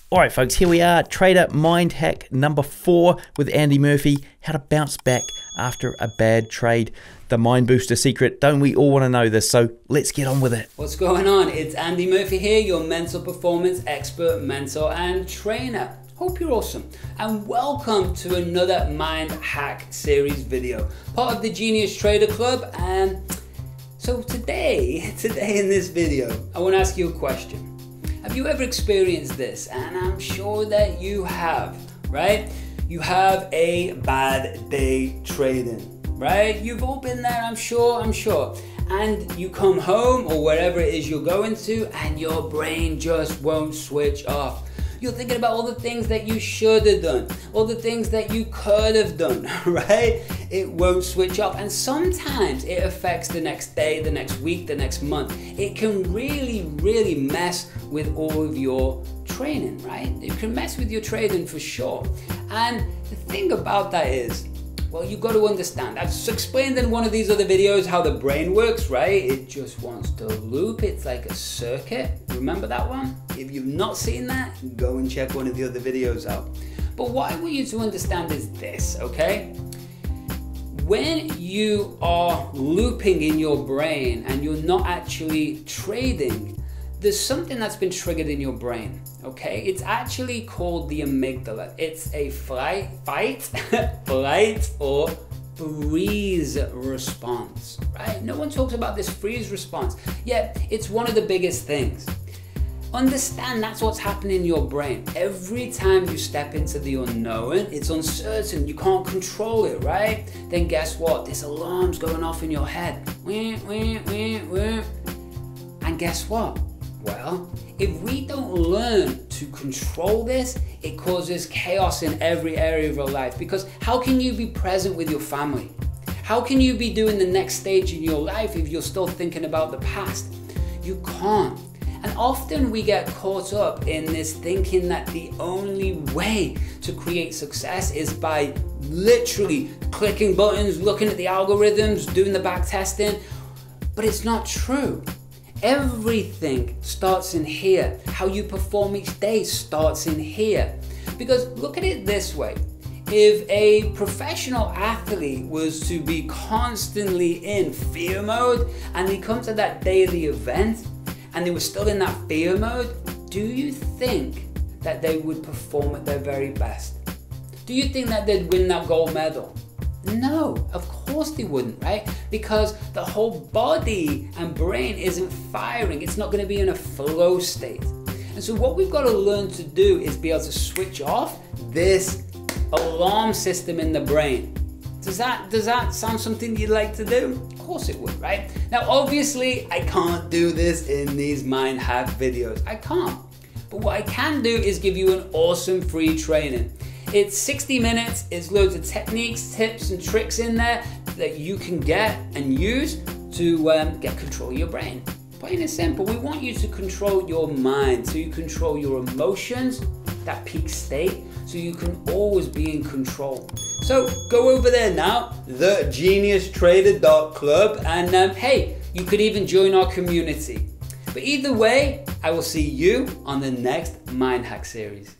All right, folks, here we are, trader mind hack number 4 with Andy Murphy, how to bounce back after a bad trade. The mind booster secret. Don't we all want to know this? So let's get on with it. What's going on? It's Andy Murphy here, your mental performance expert, mentor, and trainer. Hope you're awesome. And welcome to another mind hack series video, part of the Genius Trader Club. And so today in this video, I want to ask you a question. Have you ever experienced this? And I'm sure that you have, right? You have a bad day trading, right? You've all been there, I'm sure. And you come home or wherever it is you're going to, and your brain just won't switch off. You're thinking about all the things that you should have done, all the things that you could have done, right? It won't switch off. And sometimes it affects the next day, the next week, the next month. It can really mess with all of your training, right? It can mess with your trading for sure. And the thing about that is, well, you've got to understand, I've explained in one of these other videos how the brain works, right? It just wants to loop. It's like a circuit. Remember that one? If you've not seen that, go and check one of the other videos out. But what I want you to understand is this, okay? When you are looping in your brain and you're not actually trading, there's something that's been triggered in your brain, okay? It's actually called the amygdala. It's a fight, flight, or freeze response, right? No one talks about this freeze response, yet it's one of the biggest things. Understand that's what's happening in your brain. Every time you step into the unknown, it's uncertain, you can't control it, right? Then guess what? This alarm's going off in your head. And guess what? Well, if we don't learn to control this, it causes chaos in every area of your life. Because how can you be present with your family? How can you be doing the next stage in your life if you're still thinking about the past? You can't. And often we get caught up in this thinking that the only way to create success is by literally clicking buttons, looking at the algorithms, doing the back testing. But it's not true. Everything starts in here. How you perform each day starts in here. Because look at it this way. If a professional athlete was to be constantly in fear mode and they come to that day of the event and they were still in that fear mode, do you think that they would perform at their very best? Do you think that they'd win that gold medal? No, of course they wouldn't, right? Because the whole body and brain isn't firing. It's not going to be in a flow state. And so what we've got to learn to do is be able to switch off this alarm system in the brain. Does that sound something you'd like to do? Of course it would, right? Now, obviously, I can't do this in these mind hack videos. I can't. But what I can do is give you an awesome free training. It's 60 minutes, it's loads of techniques, tips and tricks in there that you can get and use to get control of your brain. Plain and simple, we want you to control your mind, so you control your emotions, that peak state, so you can always be in control. So go over there now, thegeniustrader.club, and hey, you could even join our community. But either way, I will see you on the next Mind Hack series.